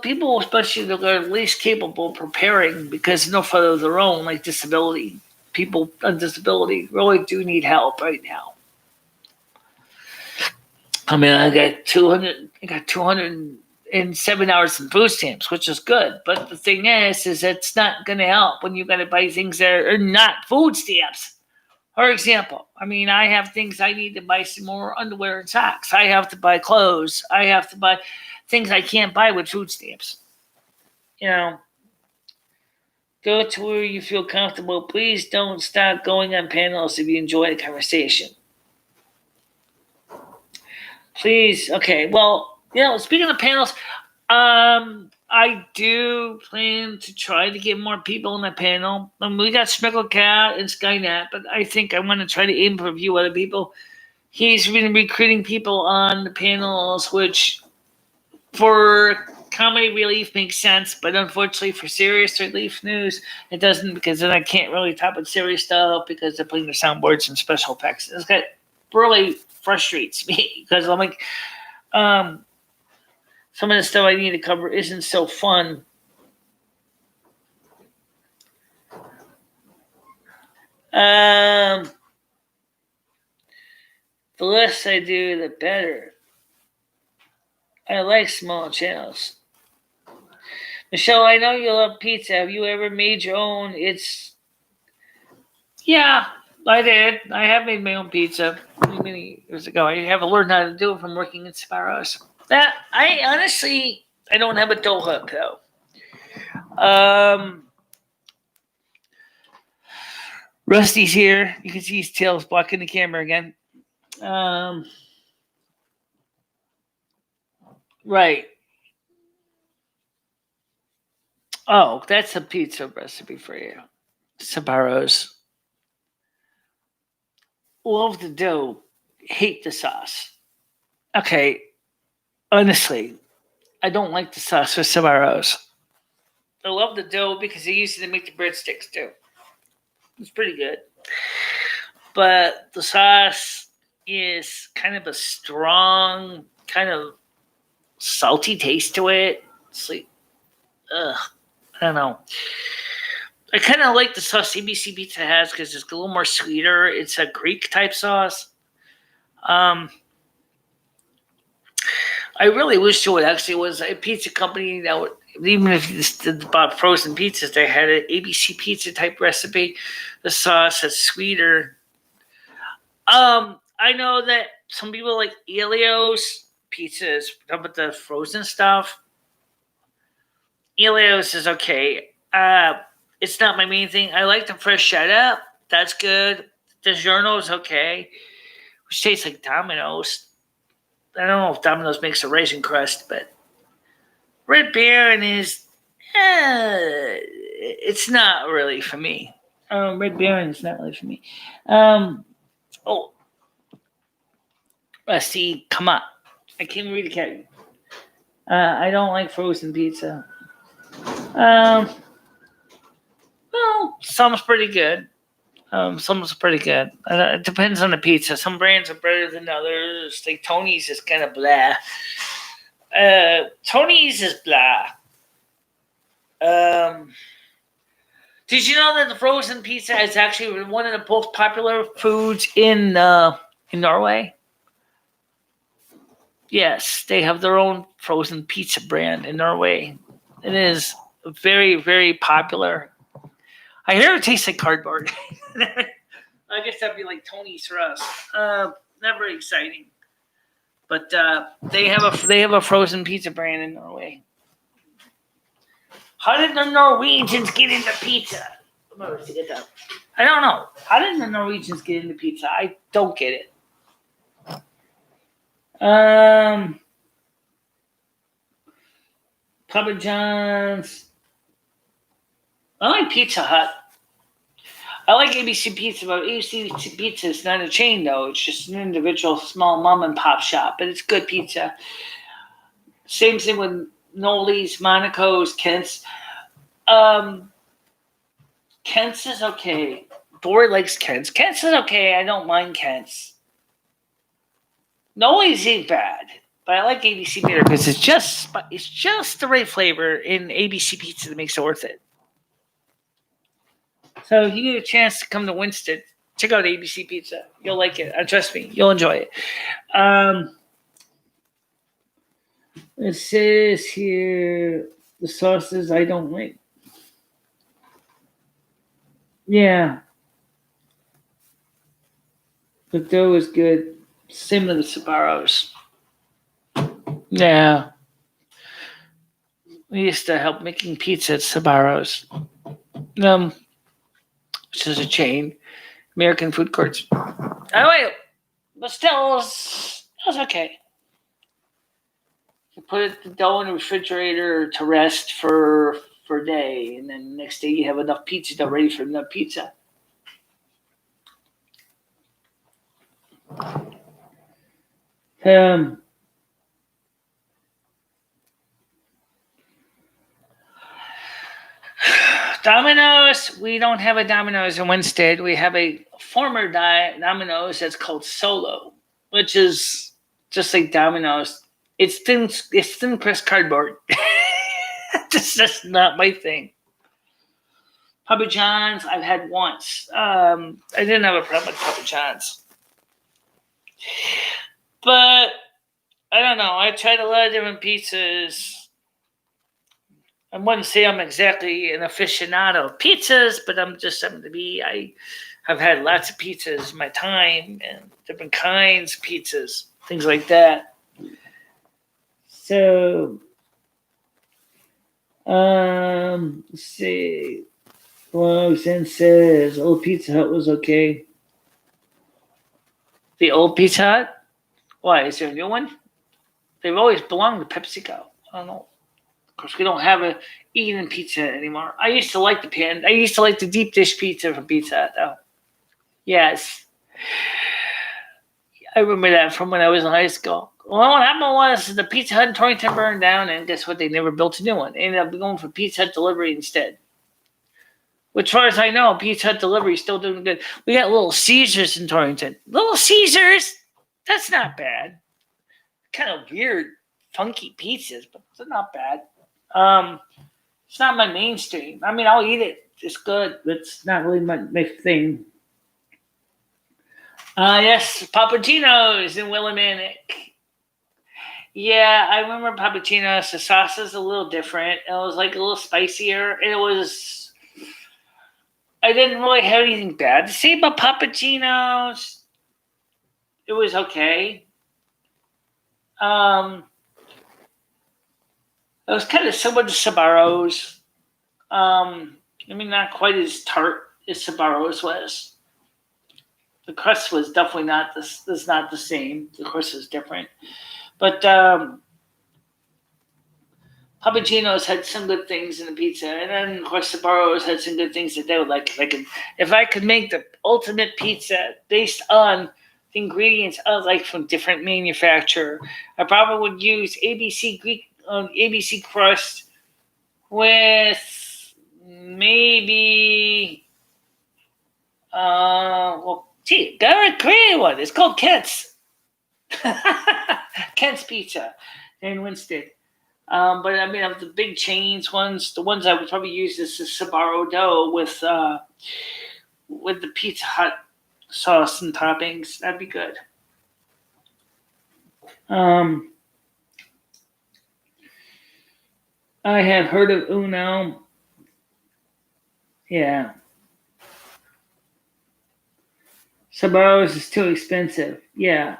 people, especially that are least capable of preparing because no fault of their own, like disability. People on disability really do need help right now. I got 207 hours in food stamps, which is good. But the thing is it's not going to help when you got to buy things that are not food stamps. For example, I have things I need to buy some more underwear and socks. I have to buy clothes. I have to buy things I can't buy with food stamps. Go to where you feel comfortable. Please don't stop going on panels if you enjoy the conversation. Please. Okay. Well, speaking of panels, I do plan to try to get more people on the panel. We got Smickle Cat and Skynet, but I think I want to try to aim for a few other people. He's been recruiting people on the panels, which for comedy relief makes sense, but unfortunately for serious relief news, it doesn't, because then I can't really talk about serious stuff because they're putting the soundboards and special effects. That really frustrates me because I'm like, some of the stuff I need to cover isn't so fun. The less I do, the better. I like small channels. Michelle, I know you love pizza. Have you ever made your own? Yeah, I did. I have made my own pizza many years ago. I have learned how to do it from working at Sparrows. I honestly, I don't have a dough hook though. Rusty's here. You can see his tail's blocking the camera again. Right. Oh, that's a pizza recipe for you. Sbarro's. Love the dough. Hate the sauce. Okay. Honestly, I don't like the sauce for Sbarro's. I love the dough because they use it to make the breadsticks too. It's pretty good. But the sauce is kind of a strong, kind of salty taste to it. It's like, ugh, I don't know. I kind of like the sauce ABC Pizza has because it's a little more sweeter. It's a Greek type sauce. I really wish it actually was a pizza company that would, even if you bought frozen pizzas, they had an ABC Pizza type recipe. The sauce is sweeter. I know that some people like Elio's pizzas, but the frozen stuff. Elio's is okay. It's not my main thing. I like the fresh cheddar. That's good. DiGiorno is okay, which tastes like Domino's. I don't know if Domino's makes a raisin crust, but Red Baron is. It's not really for me. Red Baron is not really for me. Oh, Rusty, come on. I can't read the cat. I don't like frozen pizza. Well, some's pretty good. Some's pretty good. It depends on the pizza. Some brands are better than others. Like Tony's is kind of blah. Tony's is blah. Did you know that the frozen pizza is actually one of the most popular foods in Norway? Yes, they have their own frozen pizza brand in Norway. It is very, very popular. I hear it tastes like cardboard. I guess that'd be like Tony's for us. Not very exciting, but they have a frozen pizza brand in Norway. How did the Norwegians get into pizza? I don't know. How did the Norwegians get into pizza? I don't get it. Papa John's. I like Pizza Hut. I like ABC Pizza, but ABC Pizza is not a chain, though. It's just an individual small mom and pop shop, but it's good pizza. Same thing with Noli's, Monaco's, Kent's. Kent's is okay. Dory likes Kent's. Kent's is okay. I don't mind Kent's. Noli's ain't bad, but I like ABC better because it's just the right flavor in ABC Pizza that makes it worth it. So if you get a chance to come to Winston, check out ABC Pizza. You'll like it. Trust me, you'll enjoy it. It says here the sauces I don't like. Yeah. The dough is good. Same with the Sbarro's. Yeah. We used to help making pizza at Sbarro's. Which is a chain. American food courts. Anyway, but still, it was okay. put the dough in the refrigerator to rest for a day, and then the next day you have enough pizza dough ready for enough pizza. Domino's, we don't have a Domino's in Winstead. We have a former Domino's that's called Solo, which is just like Domino's. It's thin pressed cardboard. That's just not my thing. Papa John's, I've had once. I didn't have a problem with Papa John's. But I don't know. I tried a lot of different pizzas. I wouldn't say I'm exactly an aficionado of pizzas, but I'm just something to be. I have had lots of pizzas in my time and different kinds of pizzas, things like that. So, let's see. Roseanne says old Pizza Hut was okay. The old Pizza Hut? Why? Is there a new one? They've always belonged to PepsiCo. I don't know. Of course, we don't have a eating pizza anymore. I used to like the deep dish pizza from Pizza Hut, though. Yes. I remember that from when I was in high school. Well, what happened was the Pizza Hut in Torrington burned down, and guess what? They never built a new one. They ended up going for Pizza Hut delivery instead. Which, as far as I know, Pizza Hut delivery is still doing good. We got Little Caesars in Torrington. Little Caesars? That's not bad. Kind of weird, funky pizzas, but they're not bad. It's not my mainstream. I mean, I'll eat it. It's good, but it's not really my thing. Yes, Papagino's in Willimantic. Yeah, I remember Papagino's. The sauce is a little different. It was like a little spicier. I didn't really have anything bad to say about Papagino's. It was okay. It was kind of similar to Sbarro's. Not quite as tart as Sbarro's was. The crust was definitely not the same. The crust was different. But Papagino's had some good things in the pizza. And then, of course, Sbarro's had some good things that they would like. If I could make the ultimate pizza based on the ingredients I like from different manufacturer, I probably would use ABC crust with maybe got a Korean one. It's called Kent's. Kent's Pizza in Winstead. But I mean, of the big chains ones, the ones I would probably use is the Sbarro dough with the Pizza Hut sauce and toppings. That'd be good. I have heard of Uno. Yeah. Sbarro's is too expensive. Yeah.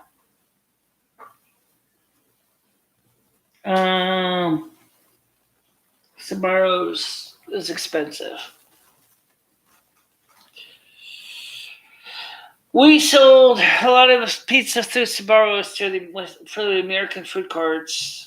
Sbarro's is expensive. We sold a lot of pizza through Sbarro's for the American food cards.